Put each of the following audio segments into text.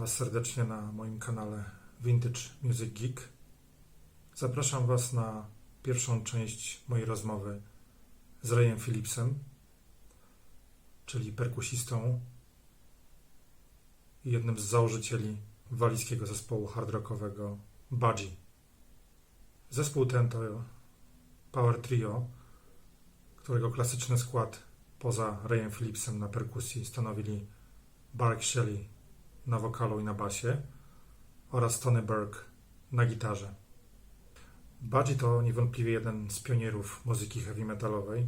Was serdecznie na moim kanale Vintage Music Geek. Zapraszam Was na pierwszą część mojej rozmowy z Rayem Phillipsem, czyli perkusistą i jednym z założycieli walijskiego zespołu hard rockowego Budgie. Zespół ten to power trio, którego klasyczny skład poza Rayem Phillipsem na perkusji stanowili Burke Shelley na wokalu i na basie oraz Tonym Bourgem na gitarze. Budgie to niewątpliwie jeden z pionierów muzyki heavy metalowej,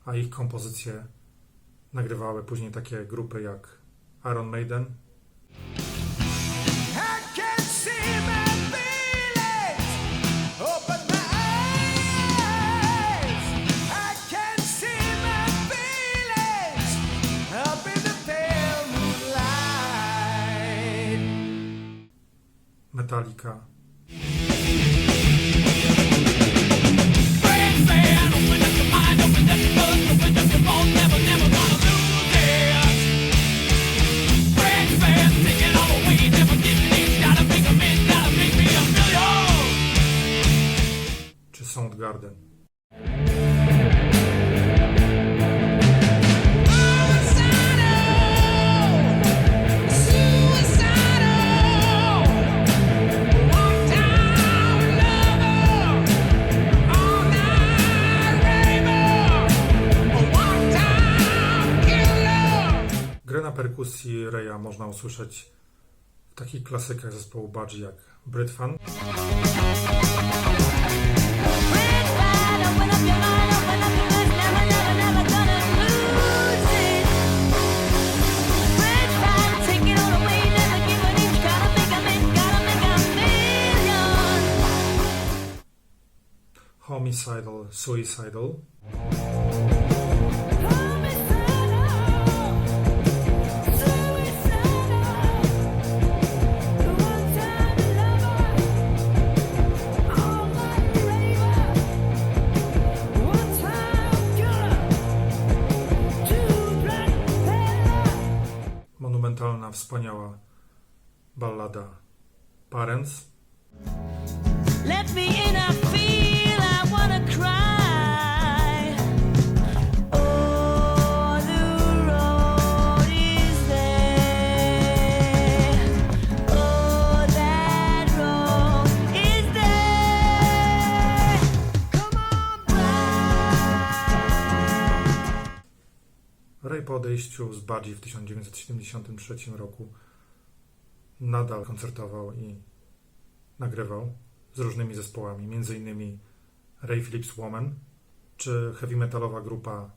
a ich kompozycje nagrywały później takie grupy jak Iron Maiden, Metallica, czy Soundgarden. Grę na perkusji Raya można usłyszeć w takich klasykach zespołu Budgie jak Breadfan, Homicidal Suicidal, monumentalna, wspaniała ballada Parents, Let me in, I feel I wanna cry. Oh, the road is there. Oh, that road is there. Come on, bride. Ray po odejściu z Budgie w 1973 roku nadal koncertował i nagrywał z różnymi zespołami, m.in. Ray Phillips Woman czy heavy metalowa grupa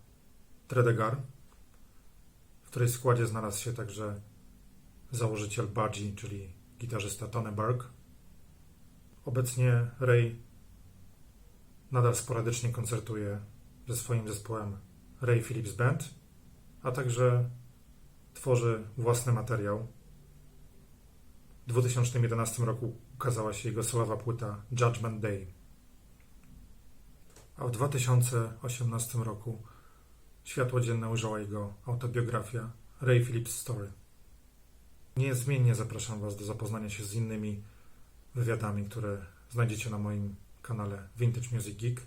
Tredegar, w której składzie znalazł się także założyciel Budgie, czyli gitarzysta Tonym Bourgem. Obecnie Ray nadal sporadycznie koncertuje ze swoim zespołem Ray Phillips Band, a także tworzy własny materiał. W 2011 roku ukazała się jego solowa płyta Judgment Day, a w 2018 roku światło dzienne ujrzała jego autobiografia Ray Phillips Story. Niezmiennie zapraszam Was do zapoznania się z innymi wywiadami, które znajdziecie na moim kanale Vintage Music Geek,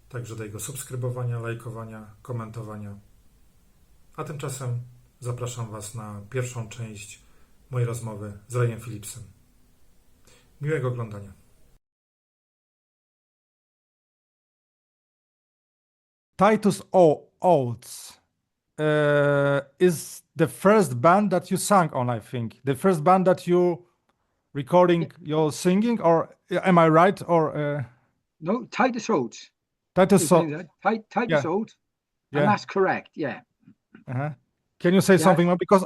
także do jego subskrybowania, lajkowania, komentowania. A tymczasem zapraszam Was na pierwszą część mojej rozmowy z Rayem Phillipsem. Miłego oglądania. Titus Oates is the first band that you sang on, I think. The first band that you recording your singing, or am I right? Or No, Titus Oates. Titus Titus yeah. Oates. Yeah. And that's correct, yeah. Uh-huh. Can you say something more? Because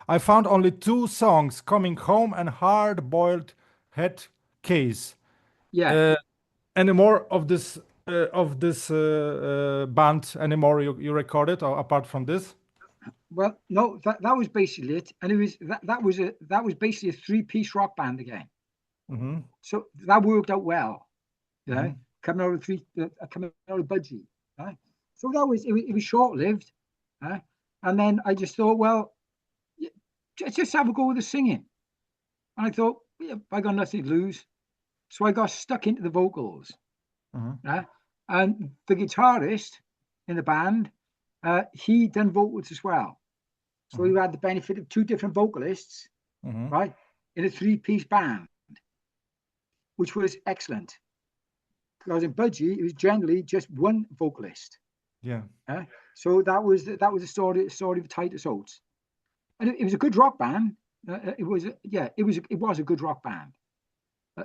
I found only two songs, Coming Home and Hard Boiled Head Case. Yeah. Any more of this band anymore you recorded, or apart from this? Well, no, that was basically it. And it was that was basically a three-piece rock band again. Mm-hmm. So that worked out well. You know, Mhm. coming out of Budgie. Right? So it was short-lived. And then I just thought, well, just have a go with the singing. And I thought, yeah, I got nothing to lose. So I got stuck into the vocals. Mhm. And the guitarist in the band, he done vocals as well. So you had the benefit of two different vocalists, Mhm. right, in a three-piece band, which was excellent. Because in Budgie, it was generally just one vocalist. Yeah. So that was the story of Titus Oates, and it was a good rock band. It was a good rock band.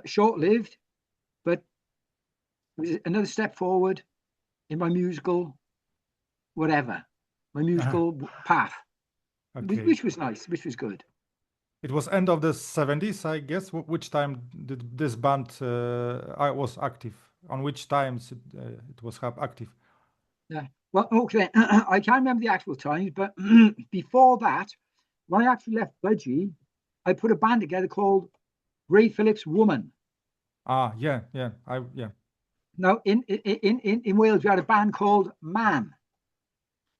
Short-lived, but it was another step forward in my musical, whatever, my musical path, Okay. which was nice, which was good. It was end of the 70s, I guess. Which time did this band I was active? On which times it was active? Yeah. Well, okay, I can't remember the actual times, but before that, when I actually left Budgie, I put a band together called Ray Phillips Woman. Ah, yeah. Now, in Wales, we had a band called Man.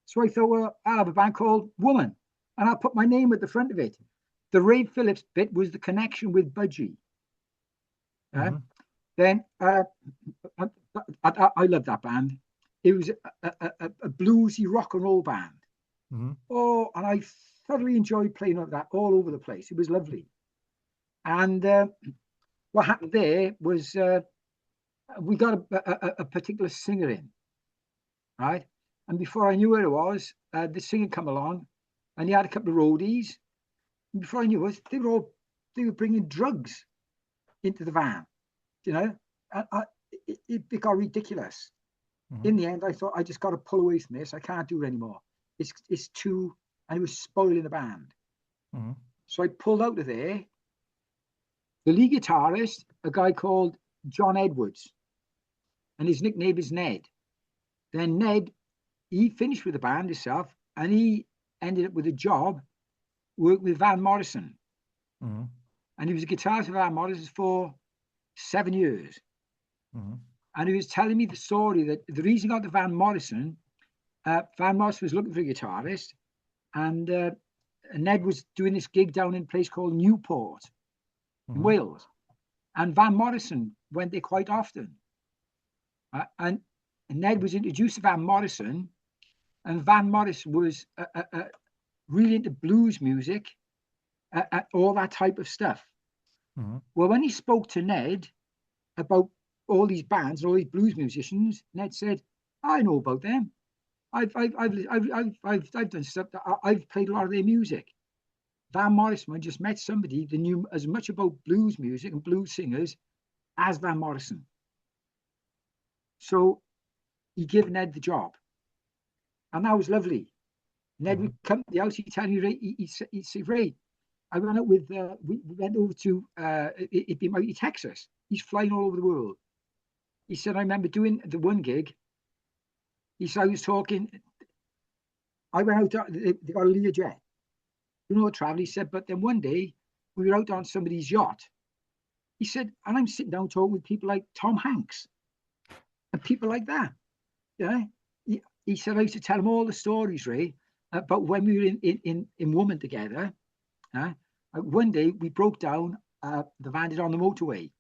So I thought, well, I'll have a band called Woman, and I'll put my name at the front of it. The Ray Phillips bit was the connection with Budgie. Then I love that band. It was a bluesy rock and roll band. Oh, and I thoroughly enjoyed playing like that all over the place. It was lovely. And what happened there was we got a particular singer in, right? And before I knew where it was, the singer come along, and he had a couple of roadies. And before I knew it, they were bringing drugs into the van, you know. And it got ridiculous. In the end, I thought I just got to pull away from this. I can't do it anymore. It's too, and it was spoiling the band. So I pulled out of there. The lead guitarist, a guy called John Edwards, and his nickname is Ned. Then Ned, he finished with the band himself, and he ended up with a job working with Van Morrison. And he was a guitarist for Van Morrison for 7 years. And he was telling me the story that the reason he got the Van Morrison was looking for a guitarist, and Ned was doing this gig down in a place called Newport in Wales, and Van Morrison went there quite often. And Ned was introduced to Van Morrison, and Van Morrison was really into blues music, all that type of stuff. Well, when he spoke to Ned about all these bands, all these blues musicians, Ned said, "I know about them. I've done stuff. I've played a lot of their music." Van Morrison just met somebody that knew as much about blues music and blues singers as Van Morrison. So he gave Ned the job, and that was lovely. Ned would come to the house. He'd tell me, Ray, he'd say, "Ray, I went out with. We went over to it'd be out Texas. He's flying all over the world." He said, "I remember doing the one gig." He said, "I was talking. I went out. They got a Learjet. You know, travel." He said, "But then one day we were out on somebody's yacht." He said, "And I'm sitting down talking with people like Tom Hanks and people like that." Yeah. He said, "I used to tell him all the stories, Ray, about when we were in Woman together. One day we broke down the van on the motorway.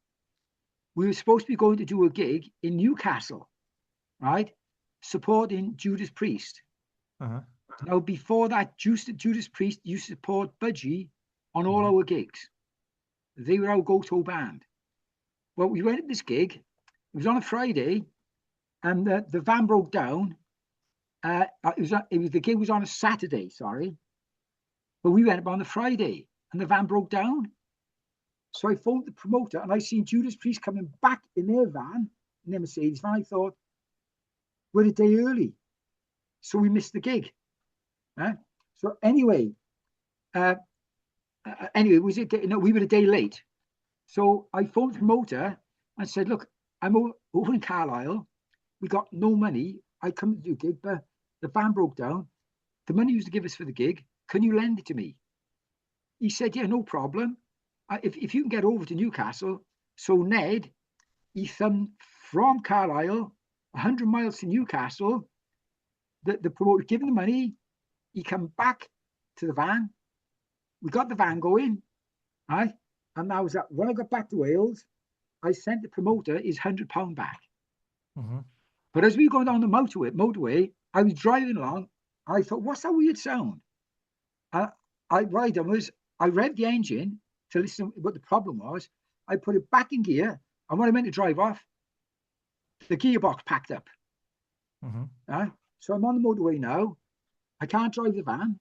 We were supposed to be going to do a gig in Newcastle, right? Supporting Judas Priest. Now, before that, Judas Priest used to support Budgie on all our gigs. They were our go-to band. Well, we went to this gig. It was on a Friday, and the van broke down. The gig was on a Saturday, sorry. But we went up on the Friday, and the van broke down. So I phoned the promoter, and I seen Judas Priest coming back in their van, in their Mercedes van. I thought, we're a day early, so we missed the gig. So anyway, we were a day late. So I phoned the promoter and said, "Look, I'm over in Carlisle. We got no money. I come to do a gig, but the van broke down. The money you used to give us for the gig, can you lend it to me?" He said, "Yeah, no problem. If you can get over to Newcastle." So Ned, he thumbed from Carlisle 100 miles to Newcastle. The promoter gave him the money. He come back to the van. we got the van going, right? And that was that. When I got back to Wales, I sent the promoter his £100 back. Mhm. But as we were going down the motorway, I was driving along. I thought, what's that weird sound? What I done was I revved the engine to listen to what the problem was. I put it back in gear, and when I meant to drive off, the gearbox packed up. Mhm. So I'm on the motorway now. I can't drive the van.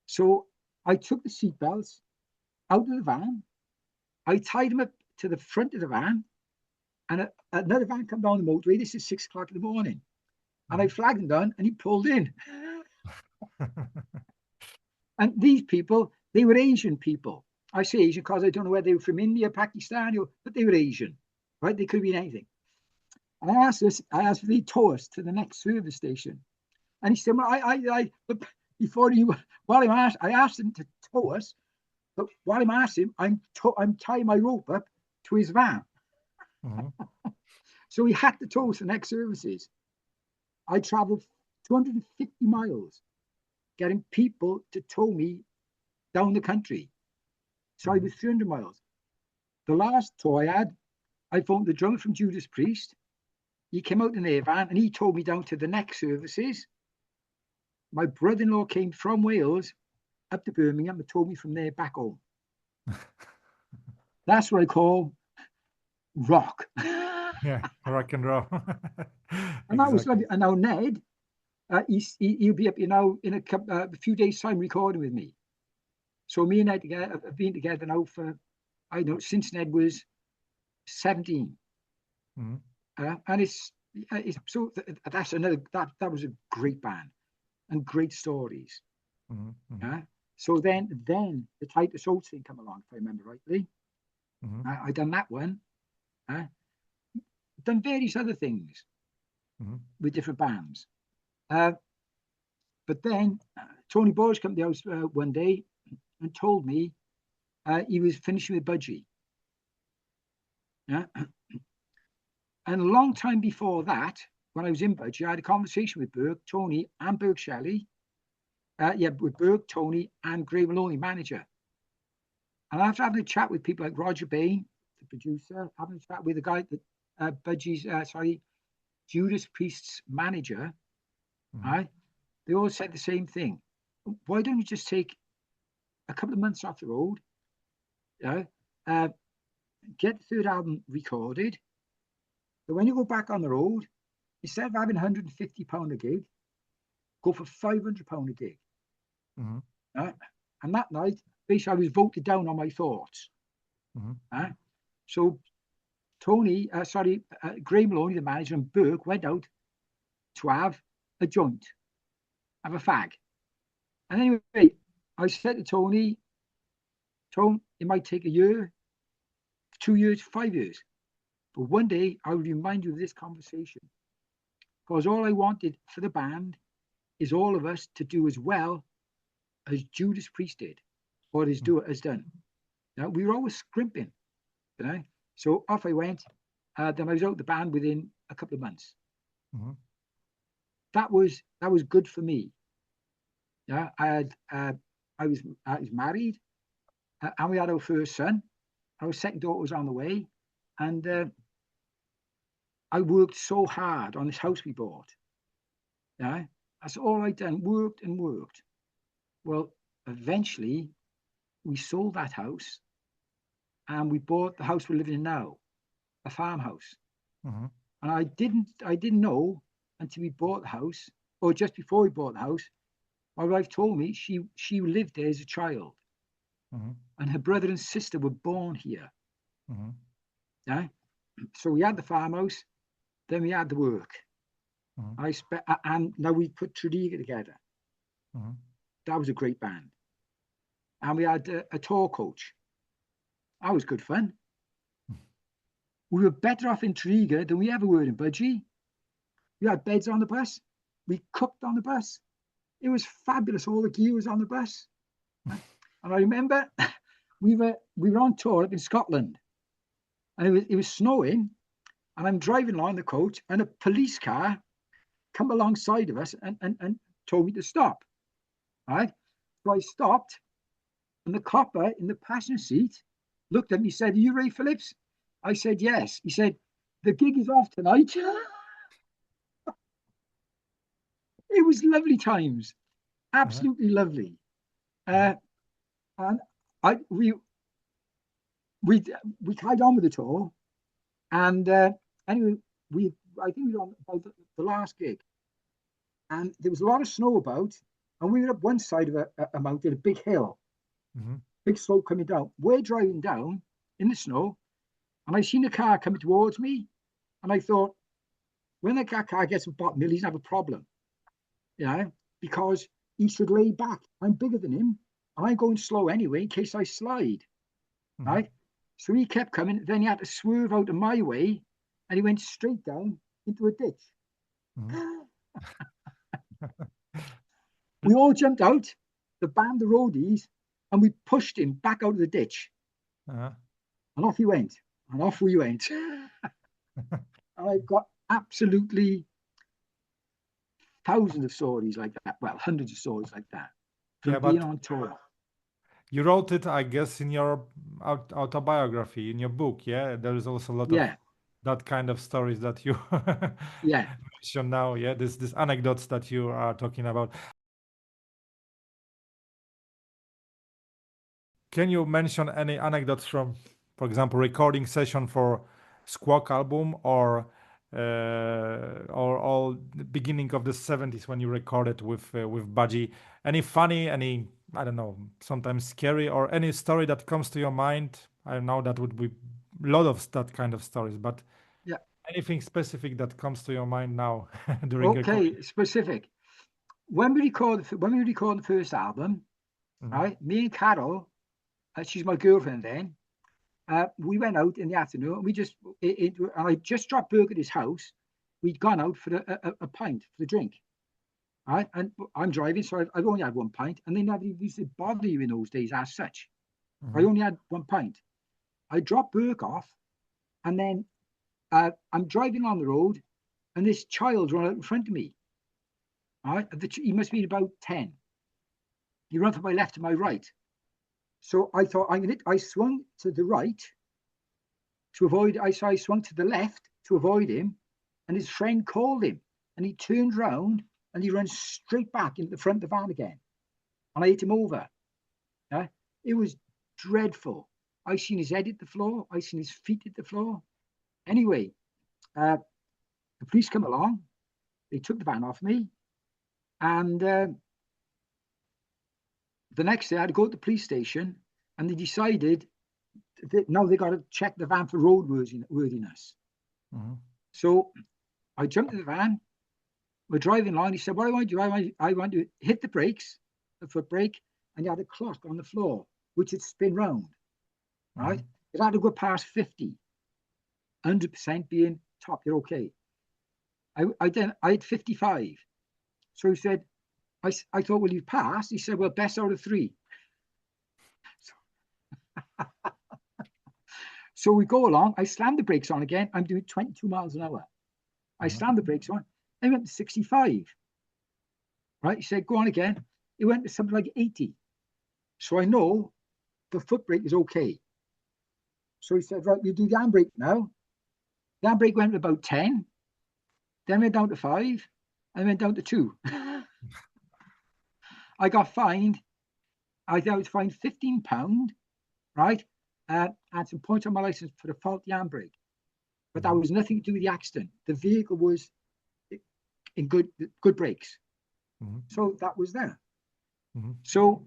So I took the seatbelts out of the van. I tied them up to the front of the van, and another van come down the motorway. This is 6 o'clock in the morning. And I flagged him down, and he pulled in. And these people, they were Asian people. I say Asian because I don't know whether they were from India, Pakistan, but they were Asian, right? They could have been anything. And I asked if they tow us to the next service station. And he said, well, but before I asked him to tow us, but while I'm asking him, I'm tying my rope up to his van. Mhm. So he had to tow us to the next services. I traveled 250 miles getting people to tow me down the country. So I was 300 miles. The last tow I had, I phoned the drummer from Judas Priest. He came out in their van and he towed me down to the next services. My brother-in-law came from Wales up to Birmingham and towed me from there back home. That's what I call rock. Yeah, rock and roll. And that was Exactly. lovely. And now Ned, he'll be up, in a few days' time recording with me. So me and Ned have been together now for, I don't know, since Ned was 17. Mhm. And it's so that's another, that was a great band and great stories. Mhm. Mhm. So then the Titus Oates thing come along, if I remember rightly. Mhm. I done that one. Done various other things Mhm. with different bands. But then Tonym Bourgem came to the house one day and told me he was finishing with Budgie. And a long time before that, when I was in Budgie, I had a conversation with Burke, Tony, and Burke Shelley. With Burke, Tony, and Gray Maloney, manager. And after having a chat with people like Roger Bain, the producer, having a chat with the guy that Judas Priest's manager, Mhm. they all said the same thing. Why don't you just take a couple of months off the road, get the third album recorded, but when you go back on the road, instead of having £150 a gig, go for £500 a gig. Mhm. And that night, basically, I was voted down on my thoughts. Mhm. So Tony, Gray Maloney, the manager, and Burke went out to have a joint, have a fag. And anyway, I said to Tony, it might take a year, 2 years, 5 years. But one day I will remind you of this conversation. Because all I wanted for the band is all of us to do as well as Judas Priest did, or has done. Now, we were always scrimping, So off I went. Then I was out of the band within a couple of months. Mhm. That was good for me. I was married, and we had our first son. Our second daughter was on the way, and I worked so hard on this house we bought. That's all I'd done, worked and worked. Well, eventually, we sold that house, and we bought the house we're living in now, a farmhouse. Mhm. And I didn't know until we bought the house, or just before we bought the house. My wife told me she lived there as a child, Mhm. and her brother and sister were born here. Mhm. So we had the farmhouse, then we had the work. Mhm. And now we put Tredegar together. Mhm. That was a great band, and we had a tour coach. That was good fun. We were better off in Tredegar than we ever were in Budgie. We had beds on the bus. We cooked on the bus. It was fabulous. All the gear was on the bus. And I remember we were on tour up in Scotland, and it was snowing, and I'm driving along the coach, and a police car come alongside of us and told me to stop. Right? So I stopped, And the copper in the passenger seat looked at me and said, "Are you Ray Phillips?" I said, "Yes." He said, "The gig is off tonight." It was lovely times, absolutely lovely. And we carried on with the tour, and anyway, I think we were on about the last gig, and there was a lot of snow about, and we were up one side of a mountain, a big hill, big slope coming down. We're driving down in the snow, and I seen a car coming towards me, and I thought, when that car gets to the bottom hill, he's gonna have a problem, because he should lay back. I'm bigger than him, and I'm going slow anyway in case I slide, right? So he kept coming. Then he had to swerve out of my way, and he went straight down into a ditch. We all jumped out, the band, the roadies, and we pushed him back out of the ditch. And off he went, and off we went. And I've got absolutely thousands of stories like that. Well, hundreds of stories like that from being on tour. You wrote it, I guess, in your autobiography, in your book, yeah? There is also a lot of that kind of stories that you mention now, yeah? This anecdotes that you are talking about. Can you mention any anecdotes from, for example, recording session for Squawk album or the beginning of the 70s when you recorded with Budgie? Any funny, any, I don't know, sometimes scary, or any story that comes to your mind? I know that would be a lot of that kind of stories, but anything specific that comes to your mind now during recording? Specific. When we record the first album, right? Me and Carol, she's my girlfriend then. We went out in the afternoon. And I just dropped Burke at his house. We'd gone out for a pint for the drink, right? And I'm driving, so I've only had one pint, and they never used to bother you in those days as such. I only had one pint. I dropped Burke off, and then I'm driving on the road, and this child ran out in front of me. Right? He must be about 10. He ran from my left to my right. So I thought I swung to the right to avoid. I swung to the left to avoid him, and his friend called him, and he turned round and he ran straight back into the front of the van again, and I hit him over. It was dreadful. I seen his head hit the floor. I seen his feet hit the floor. Anyway, the police come along. They took the van off me, and the next day I had to go to the police station, and they decided that now they got to check the van for roadworthiness. So I jumped in the van. We're driving along. He said, "What I want to do, I want to hit the brakes, the foot brake," and he had a clock on the floor, which would spin round, right? It had to go past 50, 100% being top, you're okay. I had 55. So he said, I thought, "Well, you passed." He said, "Well, best out of 3. So we go along. I slammed the brakes on again. I'm doing 22 miles an hour. I slammed the brakes on. I went to 65. Right? He said, "Go on again." It went to something like 80. So I know the foot brake is okay. So he said, "Right, you do the handbrake now." The handbrake went to about 10. Then went down to 5. And went down to 2. I got fined. I was fined £15, right? Had some points on my license for the faulty handbrake. But that was nothing to do with the accident. The vehicle was in good brakes. So that was there. So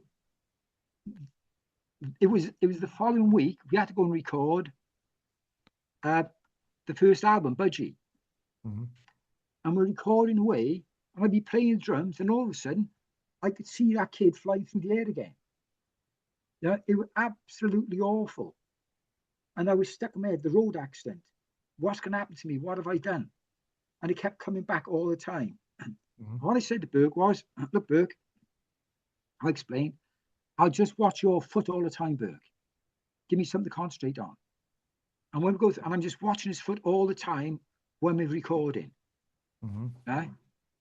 it was the following week, we had to go and record the first album, Budgie. And we're recording away, and I'd be playing the drums, and all of a sudden, I could see that kid fly through the air again. It was absolutely awful. And I was stuck in my head, the road accident. What's going to happen to me? What have I done? And it kept coming back all the time. What I said to Burke was, "Look, Burke," I explained, "I'll just watch your foot all the time, Burke. Give me something to concentrate on." And when we go through, and I'm just watching his foot all the time when we're recording.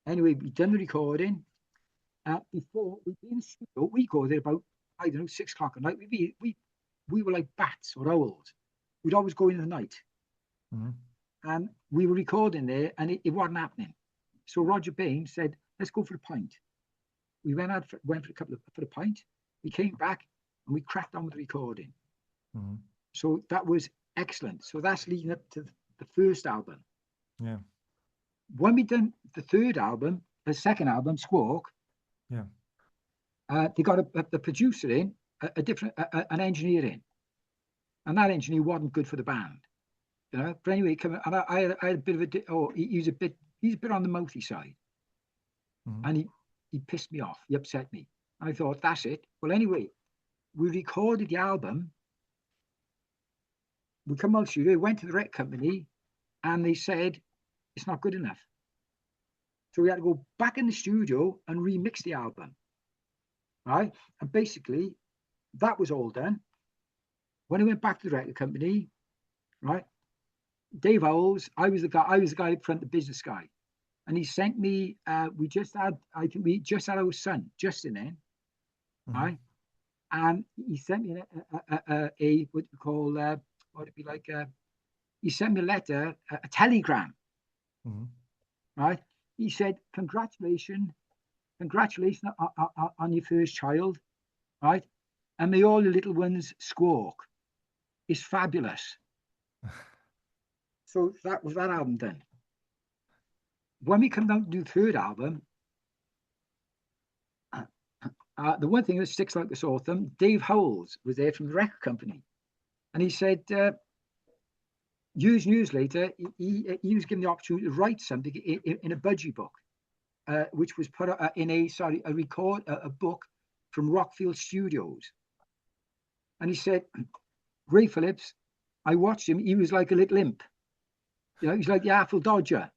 Anyway, we've done the recording. Before we'd been in the studio, we recorded about I don't know, 6 o'clock at night. We were like bats or owls. We'd always go in the night. Mm-hmm. And we were recording there, and it wasn't happening. So Roger Baines said, let's go for a pint. We went for a pint. We came back, and we cracked on with the recording. Mm-hmm. So that was excellent. So that's leading up to the first album. Yeah. When we done the third album, the second album, Squawk, Yeah. they got the producer in, an engineer in, and that engineer wasn't good for the band, you know. But anyway, and I had a bit of he's a bit on the mouthy side, Mm-hmm. and he pissed me off. He upset me. I thought, that's it. Well, anyway, we recorded the album. We come out studio, went to the record company, and they said it's not good enough. So we had to go back in the studio and remix the album, right? And basically, that was all done. When I went back to the record company, right? Dave Owles, I was the guy up front, the business guy, and he sent me. We just had our son Justin in, Mm-hmm. right? And he sent me a what we call what would it be like? He sent me a letter, a telegram, Mm-hmm. right? He said, congratulations on your first child, right? And may all the little ones squawk. It's fabulous. So that was that album done. When we come down to do the third album, the one thing that sticks like a sore thumb, Dave Howells was there from the record company. And he said, years later, he was given the opportunity to write something in a Budgie book, which was put in a book from Rockfield Studios. And he said, Ray Phillips, I watched him. He was like a little imp. You know, he's like the Awful Dodger.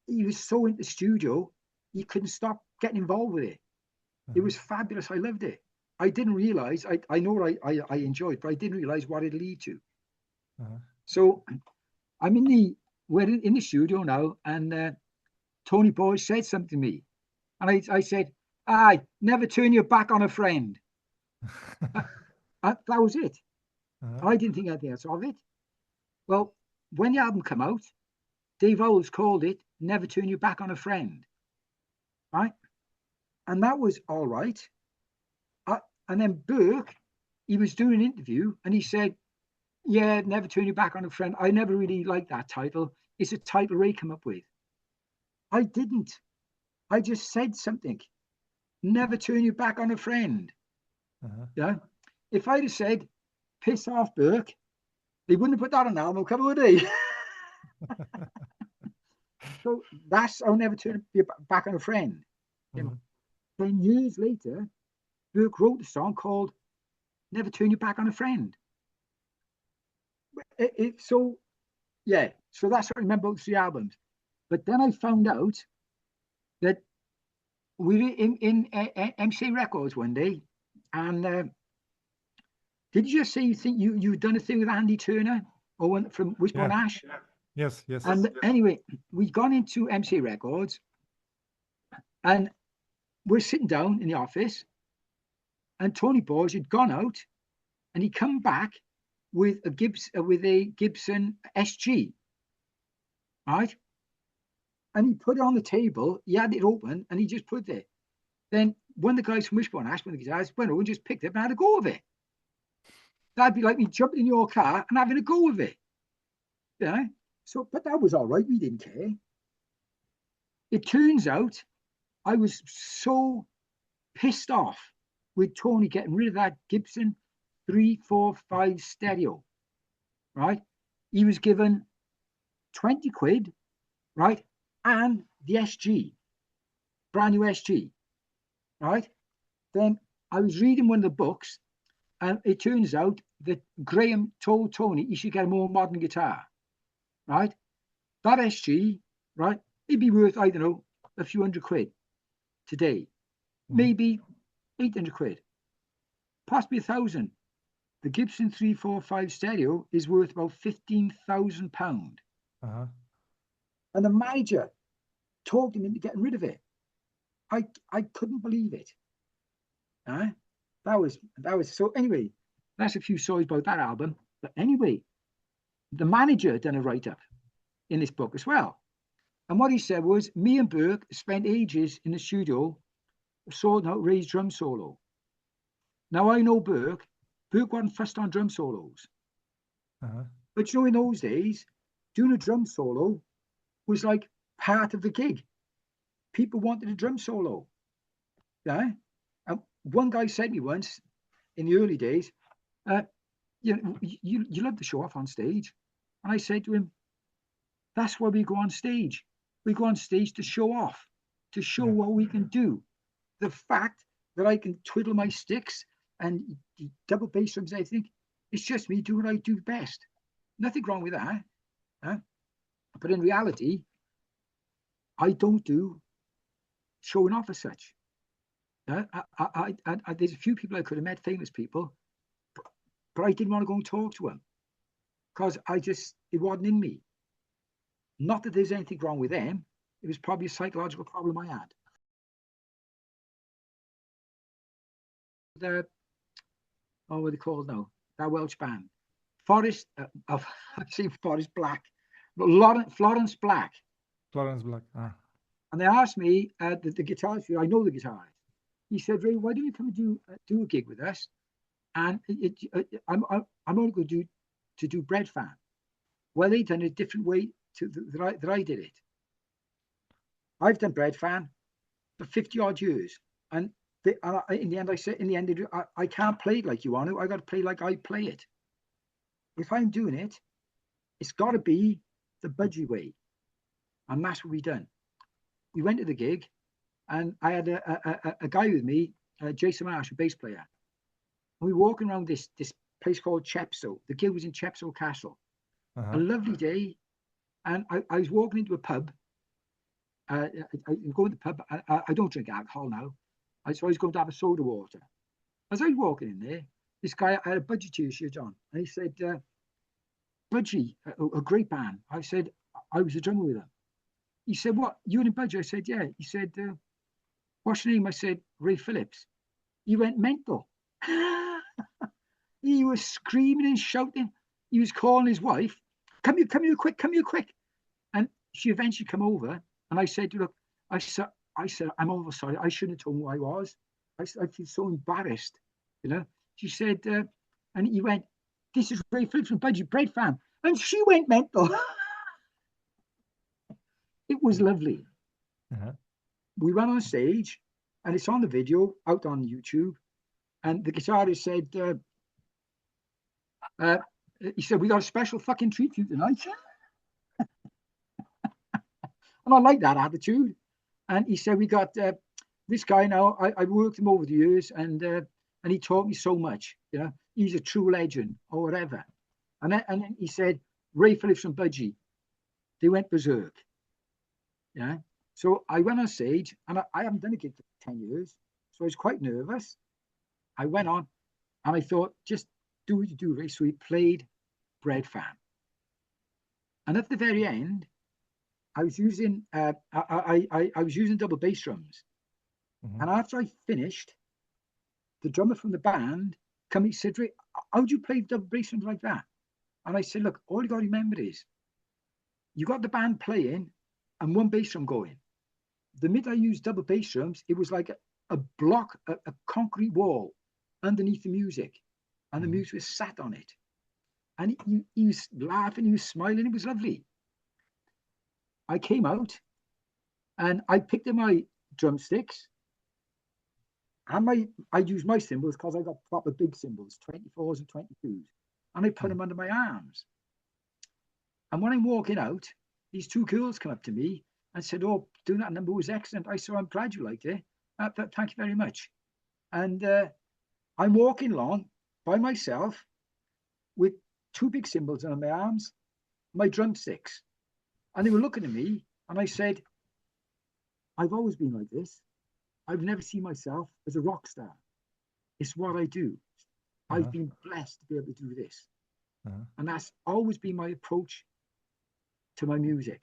He was so into the studio, he couldn't stop getting involved with it. It was fabulous. I loved it. I didn't realize, I know I enjoyed, but I didn't realize what it'd lead to. Uh-huh. So we're in the studio now, and Tony Bourgem said something to me. And I said, aye, never turn your back on a friend. That was it. Uh-huh. I didn't think anything else of it. Well, when the album came out, Dave Owles called it Never Turn Your Back on a Friend. Right? And that was all right. And then Burke, he was doing an interview, and he said, yeah, Never Turn Your Back on a Friend. I never really liked that title. It's a title Ray came up with. I didn't. I just said something. Never turn your back on a friend. Uh-huh. Yeah. If I'd have said, piss off, Burke, they wouldn't have put that on the album cover, would they? So that's I'll never turn your back on a friend. You know. 10 years later, Burke wrote a song called Never Turn Your Back on a Friend. So that's what I remember about 3 albums. But then I found out that we were in MC Records one day, and did you just say you think you'd done a thing with Andy Turner or one from Wishbone Ash? Yes. And anyway, we'd gone into MC Records, and we're sitting down in the office, and Tony Bourgem had gone out, and he come back with a Gibson SG, right? And he put it on the table. He had it open, and he just put it there. Then one of the guys from Wishbone Ash, one of the guys, went over and just picked it up and had a go of it. That'd be like me jumping in your car and having a go of it. Yeah. So, but that was all right. We didn't care. It turns out I was so pissed off with Tony getting rid of that Gibson 345 stereo, right? He was given 20 quid, right? And the SG, brand new SG, right? Then I was reading one of the books, and it turns out that Graham told Tony he should get a more modern guitar, right? That SG, right? It'd be worth, I don't know, a few hundred quid today, maybe 800 quid, possibly 1,000. The Gibson 345 stereo is worth about £15,000. Uh-huh. And the manager talked him into getting rid of it. I couldn't believe it. that was so. Anyway, that's a few stories about that album. But anyway, the manager done a write up in this book as well, and what he said was, me and Burke spent ages in the studio sorting out Ray's drum solo. Now I know Burke. Burke wasn't fussed on drum solos, but you know, in those days, doing a drum solo was like part of the gig. People wanted a drum solo. Yeah. And one guy said to me once in the early days, you love to show off on stage. And I said to him, that's why we go on stage. We go on stage to show off, to show what we can do. The fact that I can twiddle my sticks and double bass drums, I think, it's just me doing what I do best. Nothing wrong with that. But in reality, I don't do showing off as such. There's a few people I could have met, famous people, but I didn't want to go and talk to them because it wasn't in me. Not that there's anything wrong with them. It was probably a psychological problem I had. What are they called now? That Welsh band. Forest, I've seen Forest Black. Florence Black. Florence Black. And they asked me, the guitarist, I know the guitarist. He said, Ray, why don't you come and do a gig with us? And I'm only going to do Breadfan. Well, they done it a different way that I did it. I've done Breadfan for 50 odd years. And in the end, I said, I can't play it like you want to. I got to play like I play it. If I'm doing it, it's got to be the Budgie way. And that's what we done. We went to the gig, and I had a guy with me, Jason Marsh, a bass player. And we were walking around this place called Chepstow. The gig was in Chepstow Castle. A lovely day. And I was walking into a pub. I go to the pub. I don't drink alcohol now. So I was going to have a soda water. As I was walking in there, this guy, I had a Budgie t-shirt on. And he said, Budgie, a great band. I said, I was a drummer with them. He said, what, you and Budgie? I said, yeah. He said, what's your name? I said, Ray Phillips. He went mental. He was screaming and shouting. He was calling his wife, come here quick. And she eventually come over, and I said, look, I said, I'm over sorry. I shouldn't have told who I was. I feel so embarrassed, you know. She said, and he went, this is Ray Phillips from Budgie, Breadfan. And she went mental. It was lovely. We went on stage, and it's on the video out on YouTube. And the guitarist said, he said, we got a special fucking treat for you tonight. And I like that attitude. And he said, we got this guy now. I worked him over the years, and he taught me so much. You know, he's a true legend or whatever. And then he said, Ray Phillips from Budgie. They went berserk. Yeah. So I went on stage, and I haven't done a gig for 10 years. So I was quite nervous. I went on, and I thought, just do what you do, Ray. So he played Breadfan. And at the very end, I was using I was using double bass drums. And after I finished, the drummer from the band came and said, Ray, how do you play double bass drums like that? And I said, look, all you got to remember is you got the band playing and one bass drum going. The minute I used double bass drums, it was like a block, a concrete wall underneath the music. And the music was sat on it. And he was laughing, he was smiling, it was lovely. I came out and I picked up my drumsticks, and I used my cymbals because I got proper big cymbals, 24s and 22s, and I put them under my arms. And when I'm walking out, these two girls come up to me and said, oh, doing that number was excellent. I said, I'm glad you liked it. Thank you very much. And I'm walking along by myself with two big cymbals under my arms, my drumsticks. And they were looking at me, and I said, I've always been like this. I've never seen myself as a rock star. It's what I do. I've been blessed to be able to do this. And that's always been my approach to my music.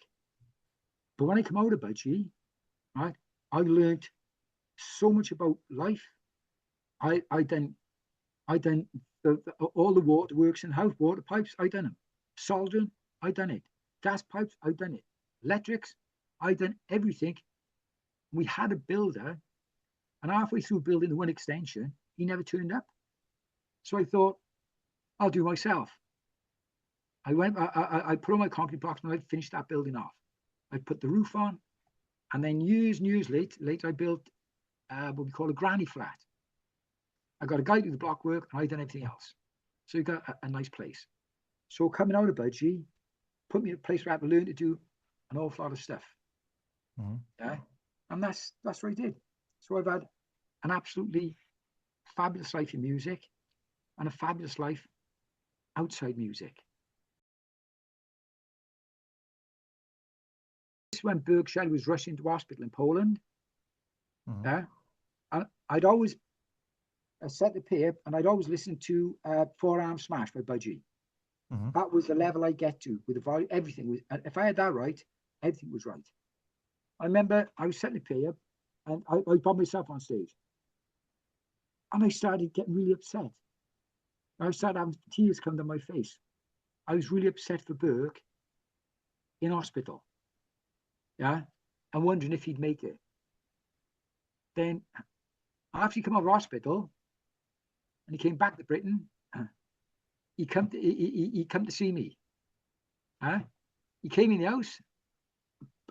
But when I come out of Budgie, right, I learned so much about life. I done all the waterworks in the house, water pipes, I done them. Soldering, I done it. Gas pipes, I done it. Electrics, I done everything. We had a builder, and halfway through building the one extension, he never turned up. So I thought, I'll do myself. I put on my concrete blocks and I finished that building off. I put the roof on, and then years later, I built what we call a granny flat. I got a guy to do the block work, and I done everything else. So you got a nice place. So coming out of Budgie, put me in a place where I had to learn to do an awful lot of stuff. Mm-hmm. Yeah, and that's what I did. So I've had an absolutely fabulous life in music, and a fabulous life outside music. This is when Burke Shelley was rushed into hospital in Poland. Mm-hmm. Yeah, and I'd always set the pair, and I'd always listen to Four-Arm Smash by Budgie. Mm-hmm. That was the level I get to with the volume. Everything was, and if I had that right, everything was right. I remember I was setting the pair, and I got myself on stage, and I started getting really upset. I started having tears come down my face. I was really upset for Burke in hospital. Yeah, and wondering if he'd make it. Then, after he came out of hospital, and he came back to Britain, he come to see me. He came in the house.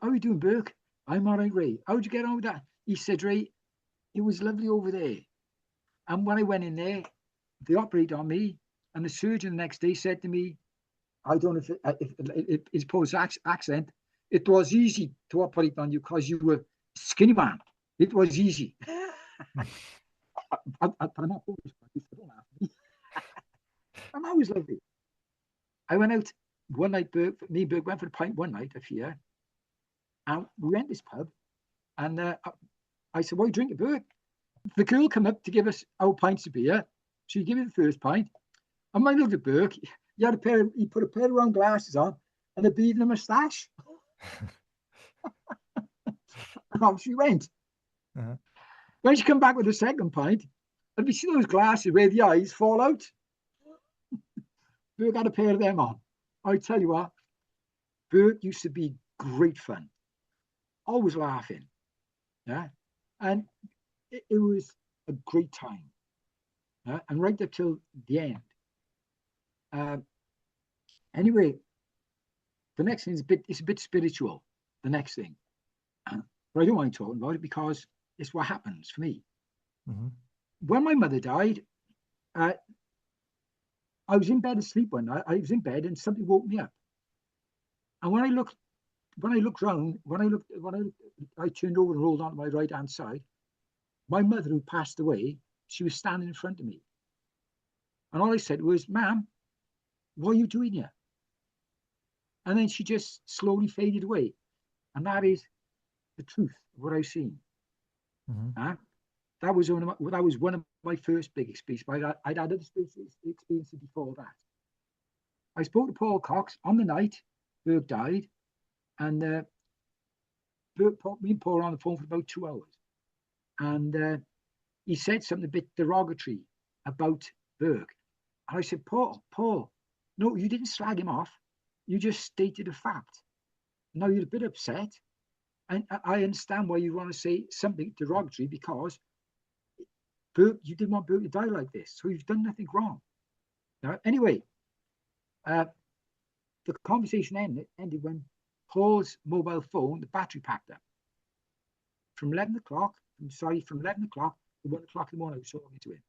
How are you doing, Burke? I'm all right, Ray. How'd you get on with that? He said, Ray, it was lovely over there. And when I went in there, they operated on me, and the surgeon the next day said to me, I don't know if his Polish accent, it was easy to operate on you because you were skinny man. It was easy. But I'm not Polish, don't laugh at me. And that was lovely. I went out one night, me and Burke went for a pint one night, and we went to this pub, and I said, what are you drinking, Burke? The girl came up to give us our pints of beer. She gave me the first pint. And when I looked at Burke, he put a pair of round glasses on and a beard and a moustache. And off she went. Uh-huh. When she come back with the second pint, and we see those glasses where the eyes fall out. Burke had a pair of them on. I tell you what, Burke used to be great fun. Always laughing. Yeah. And it was a great time. And right up till the end. Anyway, the next thing is a bit spiritual. The next thing. But I don't mind talking about it because it's what happens for me. Mm-hmm. When my mother died, I was in bed asleep one night. I was in bed and something woke me up. And when I looked round, I turned over and rolled onto my right hand side. My mother, who passed away, she was standing in front of me. And all I said was, Ma'am, what are you doing here? And then she just slowly faded away. And that is the truth of what I've seen. Mm-hmm. That was one of my first big experiences. I'd had other experiences before that. I spoke to Paul Cox on the night Burke died, and Burke put me and Paul on the phone for about 2 hours. And he said something a bit derogatory about Burke. And I said, Paul, no, you didn't slag him off. You just stated a fact. Now you're a bit upset. And I understand why you want to say something derogatory because Burke, you didn't want Burke to die like this. So you've done nothing wrong. Now, anyway, the conversation ended when Paul's mobile phone, the battery packed up. From 11 o'clock to 1 o'clock in the morning, I was talking to him.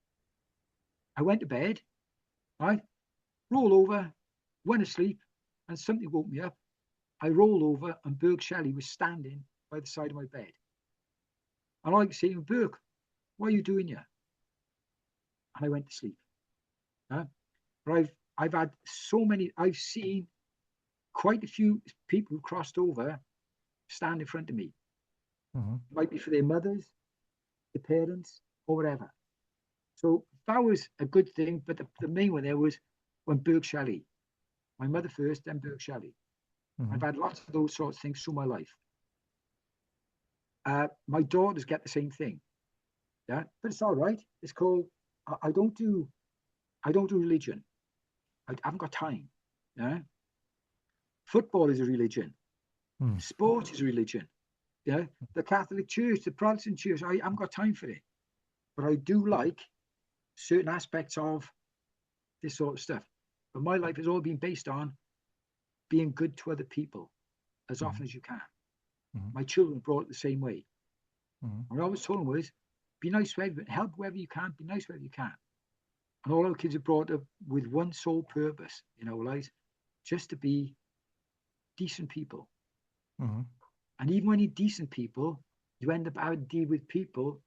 I went to bed, right? Roll over, went to sleep, and something woke me up. I rolled over, and Burke Shelley was standing by the side of my bed. And I said, Burke, what are you doing here? And I went to sleep. But I've seen quite a few people who crossed over stand in front of me. Mm-hmm. It might be for their mothers, their parents, or whatever. So that was a good thing. But the main one there was when Burke Shelley, my mother first, then Burke Shelley. Mm-hmm. I've had lots of those sorts of things through my life. My daughters get the same thing. Yeah, but it's all right. It's called I don't do religion. I haven't got time. Yeah. Football is a religion. Sport is a religion. Yeah. The Catholic Church, the Protestant Church, I haven't got time for it. But I do like certain aspects of this sort of stuff. But my life has all been based on being good to other people as often as you can. My children brought it the same way. What I always told them was, be nice to everyone, help wherever you can, be nice wherever you can. And all our kids are brought up with one sole purpose in our lives, just to be decent people. And even when you're decent people, you end up having to deal with people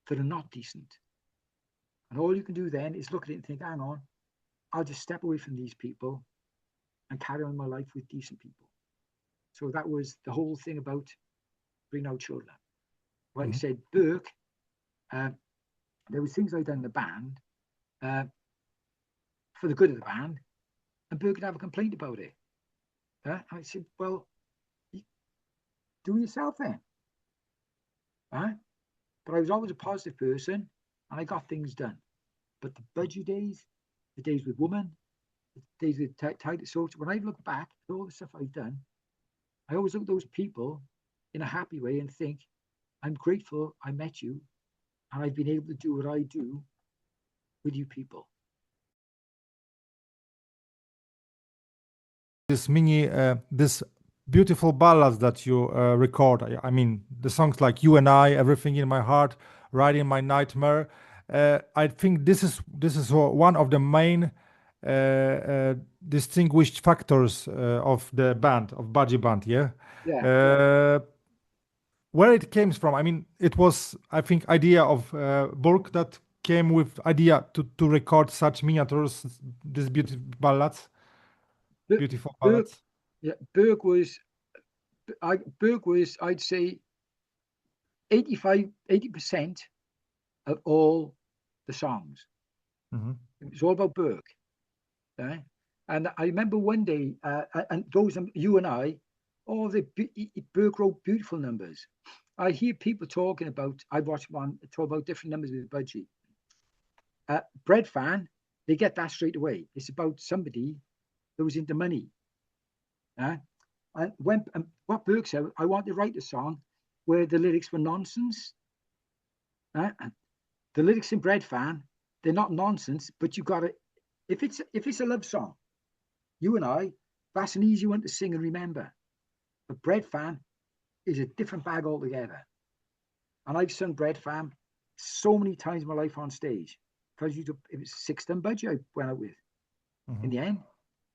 that are not decent. And all you can do then is look at it and think, hang on, I'll just step away from these people and carry on my life with decent people. So that was the whole thing about bringing out children. Like I said, Burke, there was things I'd done in the band for the good of the band, and Burke would have a complaint about it. I said, well, do it yourself then. But I was always a positive person, and I got things done. But the Budgie days, the days with Woman, the days with Titus Social, when I look back at all the stuff I've done, I always look at those people in a happy way and think, I'm grateful I met you, and I've been able to do what I do with you people. This beautiful ballads that you record. I mean, the songs like "You and I," "Everything in My Heart," "Riding My Nightmare." I think this is one of the main distinguished factors of the band, of Budgie Band. Yeah. Where it came from? I mean, it was, I think, idea of Burke that came with idea to record such miniatures, these beautiful ballads. Beautiful ballads. Burke was, I'd say, 80% of all the songs. It was all about Burke. And I remember one day, and those, You and I, Burke wrote beautiful numbers. I hear people talking about, I watched one talk about different numbers with Budgie. Breadfan, they get that straight away. It's about somebody that was into money. And what Burke said, I want to write a song where the lyrics were nonsense. The lyrics in Breadfan, they're not nonsense, but you got to, if it's a love song, You and I, that's an easy one to sing and remember. But Breadfan is a different bag altogether. And I've sung Breadfan so many times in my life on stage. Because it was 6-ton Budgie I went out with in the end.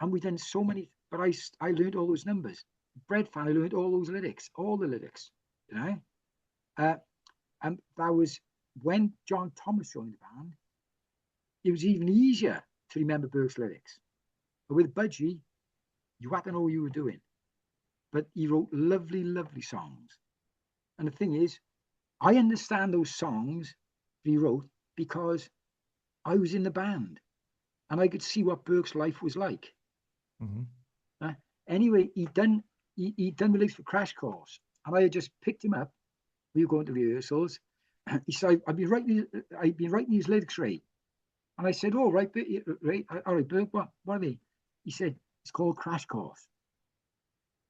And we've done so many, but I learned all those numbers. Breadfan, I learned all those lyrics, all the lyrics, you know. And that was when John Thomas joined the band. It was even easier to remember Burke's lyrics. But with Budgie, you had to know what you were doing. But he wrote lovely, lovely songs. And the thing is, I understand those songs he wrote because I was in the band and I could see what Burke's life was like. Anyway, he'd done the lyrics for Crash Course, and I had just picked him up. We were going to rehearsals. He said, I've been writing these lyrics, Ray. And I said, oh, right, Ray, all right, Burke, what are they? He said, it's called Crash Course.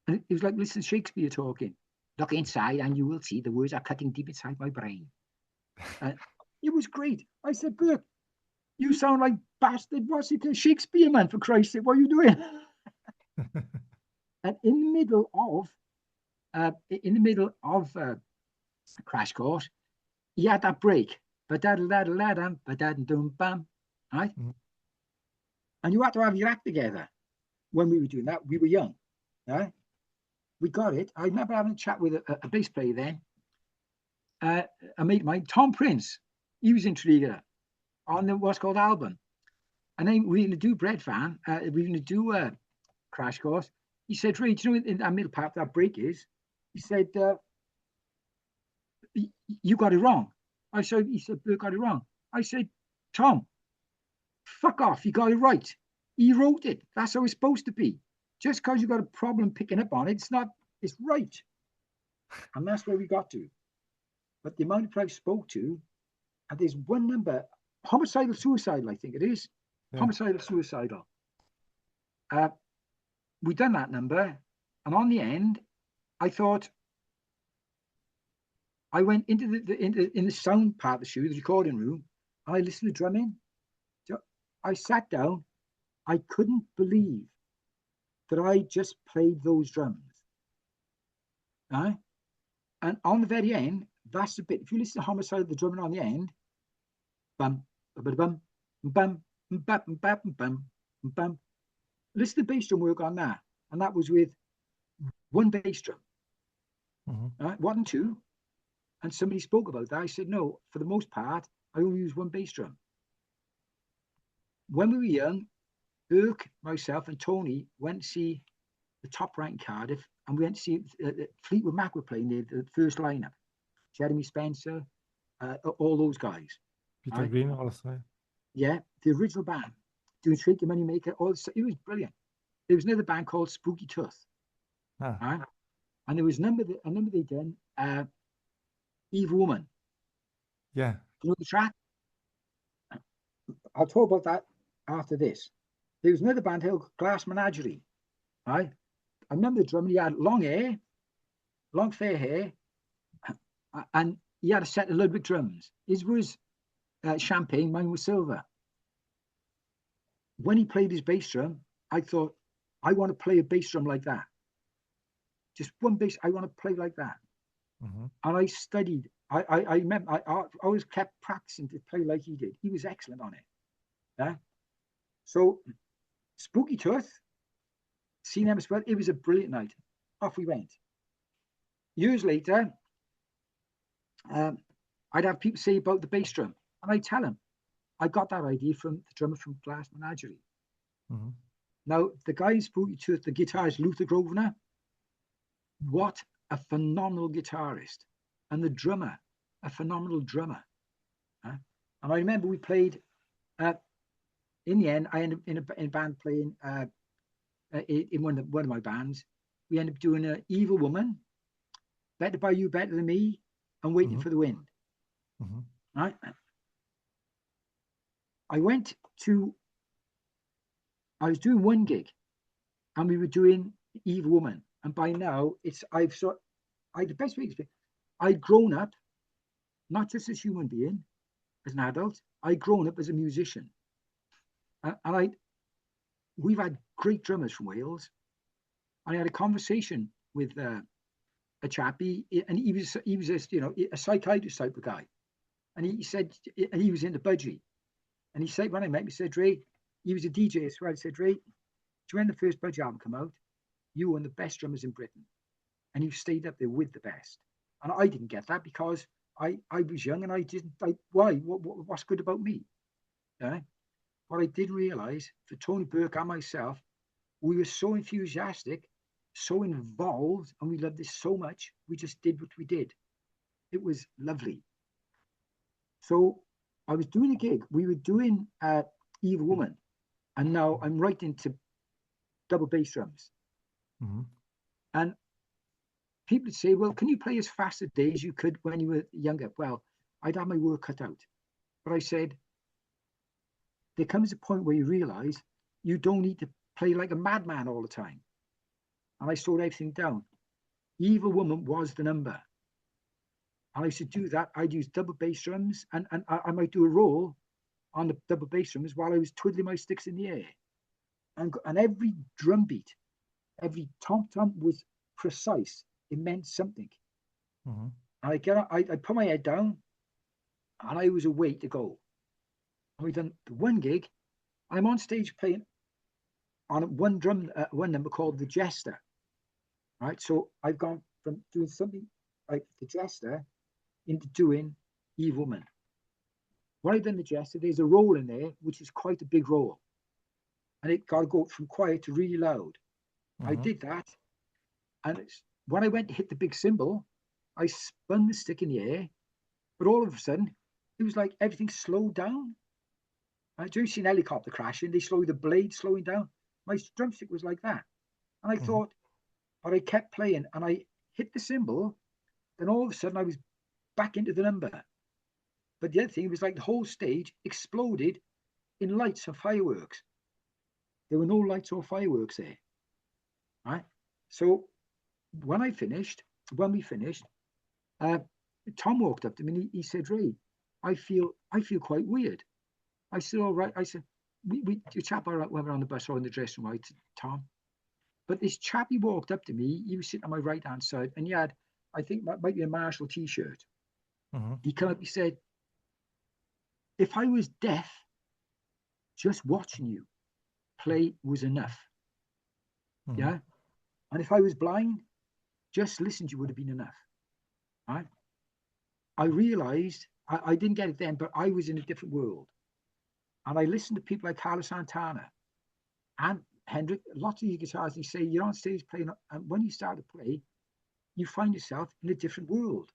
And it was like, listen, Shakespeare talking. Look inside and you will see the words are cutting deep inside my brain. It was great. I said, Burke, you sound like bastard, what's it, Shakespeare, man, for Christ's sake, what are you doing? And in the middle of Crash Course, he had that break. Ba-da-da-da-da-dum, ba-da-dum-bam, right? And you had to have your act together. When we were doing that, we were young, right? We got it. I remember having a chat with a bass player then, a mate of mine, Tom Prince. He was in Tredegar on the what's called album. And then we were going to do Breadfan, we were going to do Crash Course. He said, Ray, do you know in that middle part that break is? He said, you got it wrong. He said, Burke got it wrong. I said, Tom, fuck off, you got it right. He wrote it. That's how it's supposed to be. Just because you got a problem picking up on it, it's right. And that's where we got to. But the amount of people I spoke to, and there's one number Homicidal Suicidal, I think it is. Yeah. Homicidal Suicidal. We done that number, and on the end, I thought, I went into the sound part of the show, the recording room, and I listened to drumming. So I sat down. I couldn't believe that I just played those drums. Right? And on the very end, that's the bit. If you listen to Homicide, the drumming on the end, bum, bum, bum, bum, bum, bum, bum, bum. Listen to the bass drum work on that, and that was with one bass drum. Right? One and two. And somebody spoke about that. I said, no, for the most part, I only use one bass drum. When we were young, Burke, myself, and Tony went to see the Top Rank in Cardiff, and we went to see Fleetwood Mac were playing the first lineup. Jeremy Spencer, all those guys. Peter Right? Green also. Yeah, the original band doing Shake Your Money Maker. All this, it was brilliant. There was another band called Spooky Tooth. Ah. Right? And there was a number they done, Evil Woman. Yeah. You know the track? I'll talk about that after this. There was another band called Glass Menagerie. Right? I remember the drummer, he had long hair, long fair hair, and he had a set of Ludwig drums. His was champagne, mine was silver. When he played his bass drum, I thought, I want to play a bass drum like that. Just one bass, I want to play like that. And I studied. I remember I always kept practicing to play like he did. He was excellent on it. Yeah. So Spooky Tooth, seen them as well. It was a brilliant night. Off we went. Years later, I'd have people say about the bass drum, and I'd tell them, I got that idea from the drummer from Glass Menagerie. Now, the guy in Spooky Tooth, the guitarist Luther Grosvenor, what a phenomenal guitarist. And the drummer, a phenomenal drummer. And I remember we played, in the end, I ended up in a band playing in one of my bands. We ended up doing Evil Woman, Better By You, Better Than Me, and Waiting for the Wind. Right? I was doing one gig, and we were doing Evil Woman. And by now, the best way to explain, I'd grown up, not just as a human being, as an adult, I'd grown up as a musician. And we've had great drummers from Wales. I had a conversation with a chappie, and he was a psychiatrist type of guy. And he said, and he was into Budgie. And he said, when I met him, he said, Ray, he was a DJ as well. He said, Ray, do you when the first Budgie album come out, you were one of the best drummers in Britain. And you stayed up there with the best. And I didn't get that because I was young and I didn't, why? What's good about me? Yeah. What I did realize for Tony Burke and myself, we were so enthusiastic, so involved, and we loved this so much. We just did what we did. It was lovely. So I was doing a gig. We were doing Evil Woman, and now I'm right into double bass drums. And people would say, well, can you play as fast a day as you could when you were younger? Well, I'd have my work cut out. But I said, there comes a point where you realize you don't need to play like a madman all the time. And I slowed everything down. Evil Woman was the number. And I used to do that. I'd use double bass drums, and I might do a roll on the double bass drums while I was twiddling my sticks in the air. And every drum beat, every tom-tom was precise. It meant something. And I put my head down, and I was away to go. And we done the one gig. I'm on stage playing on one number called The Jester. Right, so I've gone from doing something like The Jester into doing Evil Woman. When I've done The Jester, there's a roll in there, which is quite a big roll. And it got to go from quiet to really loud. I did that. And when I went to hit the big cymbal, I spun the stick in the air. But all of a sudden, it was like everything slowed down. Do you see an helicopter crashing? They slow the blade slowing down. My drumstick was like that. And I thought, but I kept playing and I hit the cymbal. Then all of a sudden I was back into the number. But the other thing, it was like the whole stage exploded in lights and fireworks. There were no lights or fireworks there. Right? So when we finished, Tom walked up to me and he said, Ray, I feel quite weird. I said, all right. I said, the chap I went on the bus or in the dressing room, right, Tom. But this chap, he walked up to me, he was sitting on my right-hand side, and he had, I think, might be a Marshall t-shirt. He came up, he said, if I was deaf, just watching you play was enough. Yeah? And if I was blind, just listening to you would have been enough. Right? I realized, I didn't get it then, but I was in a different world. And I listened to people like Carlos Santana and Hendrix, lots of these guitarists, they say you're on stage playing, and when you start to play, you find yourself in a different world.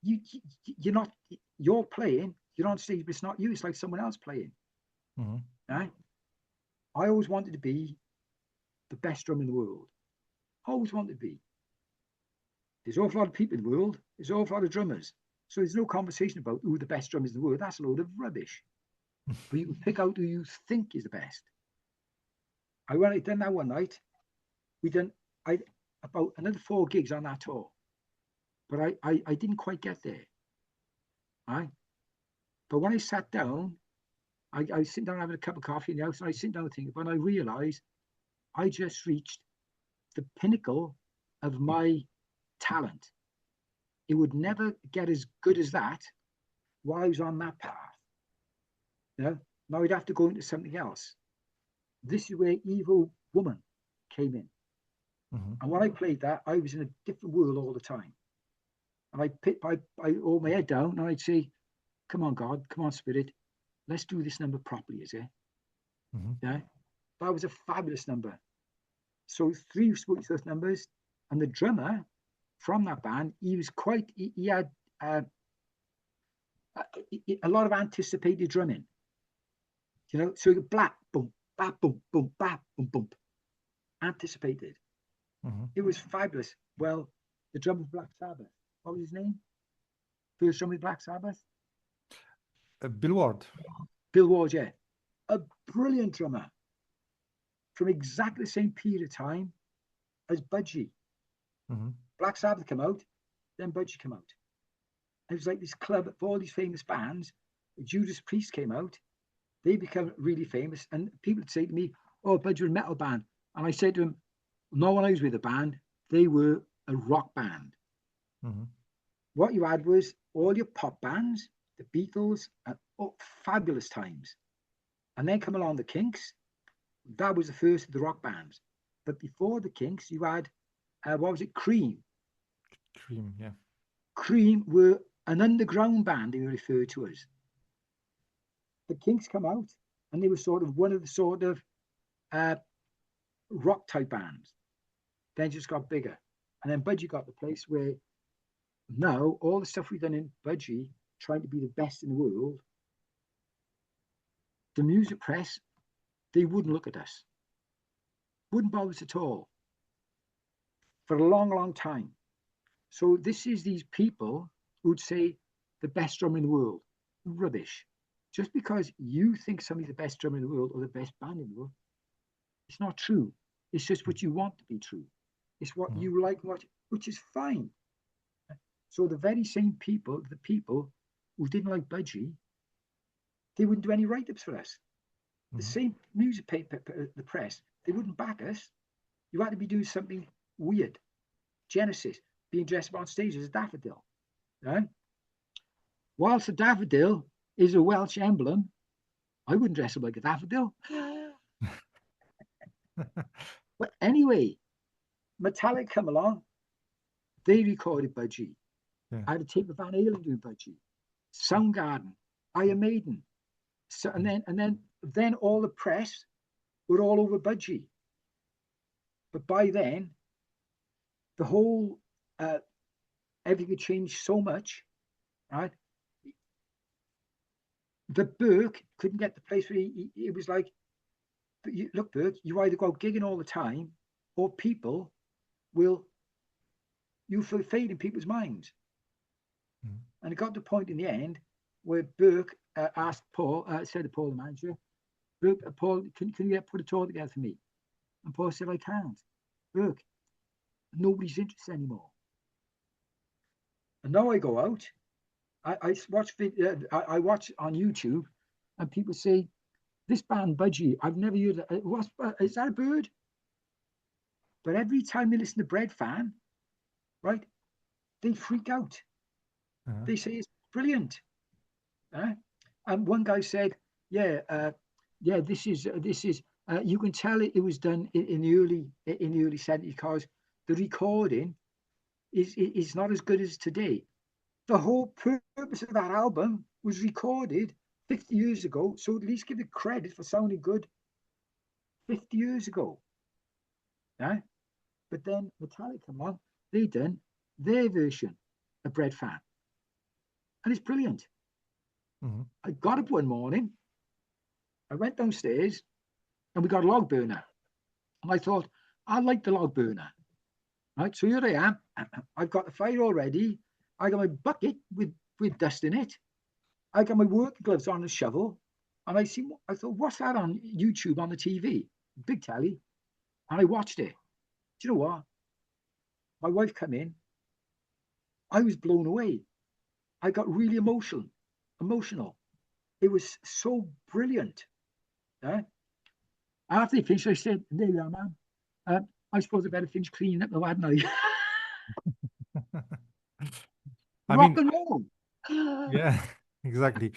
You're playing, you're on stage, but it's not you, it's like someone else playing. Right? I always wanted to be the best drummer in the world. Always wanted to be. There's an awful lot of people in the world, there's an awful lot of drummers. So there's no conversation about who the best drummers in the world. That's a load of rubbish. But you can pick out who you think is the best. I done that one night. We done about another 4 gigs on that tour. But I didn't quite get there. Right? But when I sat down, I was sitting down having a cup of coffee in the house, and I sit down thinking, when I realized I just reached the pinnacle of my talent. It would never get as good as that while I was on that path. You know? Now I'd have to go into something else. This is where Evil Woman came in. And when I played that, I was in a different world all the time. And I hold my head down and I'd say, come on, God, come on, Spirit, let's do this number properly, is it? Yeah. That was a fabulous number. So 3 Spooky numbers, and the drummer from that band, he had a lot of anticipated drumming. You know, so black, boom, bap, boom, boom, bap, boom, boom. Anticipated. It was fabulous. Well, the drummer of Black Sabbath, what was his name? First drummer of Black Sabbath? Bill Ward. Bill Ward, yeah. A brilliant drummer from exactly the same period of time as Budgie. Black Sabbath came out, then Budgie came out. It was like this club of all these famous bands. Judas Priest came out. They became really famous. And people would say to me, oh, Budgie was a metal band. And I said to them, no, when I was with a band, they were a rock band. What you had was all your pop bands, the Beatles, and fabulous times. And then come along the Kinks. That was the first of the rock bands. But before the Kinks, you had, what was it, Cream. Cream, yeah. Cream were an underground band, they were referred to as. The Kinks come out, and they were sort of one of the sort of rock type bands. Then just got bigger. And then Budgie got the place where now all the stuff we've done in Budgie, trying to be the best in the world, the music press, they wouldn't look at us. Wouldn't bother us at all. For a long, long time. So this is these people who'd say the best drummer in the world. Rubbish. Just because you think somebody's the best drummer in the world or the best band in the world, it's not true. It's just what you want to be true. It's what you like, which is fine. So the very same people, the people who didn't like Budgie, they wouldn't do any write-ups for us. The same music paper, the press, they wouldn't back us. You had to be doing something weird. Genesis, being dressed up on stage as a daffodil. Right? Whilst a daffodil is a Welsh emblem, I wouldn't dress up like a daffodil. But anyway, Metallica come along, they recorded Budgie. I had a tape of Van Halen doing Budgie. Soundgarden, Iron Maiden. So, and then all the press were all over Budgie. But by then, the whole everything had changed so much, right? That Burke couldn't get the place where it was like, look, Burke, you either go gigging all the time, or people will, you fade in people's minds. And it got to the point in the end where Burke asked Paul, said to Paul, the manager, Paul, can you put a tour together for me? And Paul said, I can't. Burke, nobody's interested anymore. And now I go out, I watch on YouTube, and people say, this band Budgie, I've never heard of it. Is that a bird? But every time they listen to Breadfan, right, they freak out. They say it's brilliant. And one guy said, this is you can tell it was done in the early 70s because the recording is not as good as today. The whole purpose of that album was recorded 50 years ago, so at least give it credit for sounding good 50 years ago. But then Metallica come on, they done their version of Breadfan, and it's brilliant. I got up one morning, I went downstairs, and we got a log burner, and I thought, I like the log burner. Right, so here I am. I've got the fire already. I got my bucket with dust in it. I got my work gloves on, a shovel, and I thought, what's that on YouTube on the TV? Big telly. And I watched it. Do you know what? My wife come in. I was blown away. I got really emotional. It was so brilliant. After they finished, I said, there you are, man. I suppose I better finish cleaning up now, hadn't I? Rock and roll. Yeah, exactly.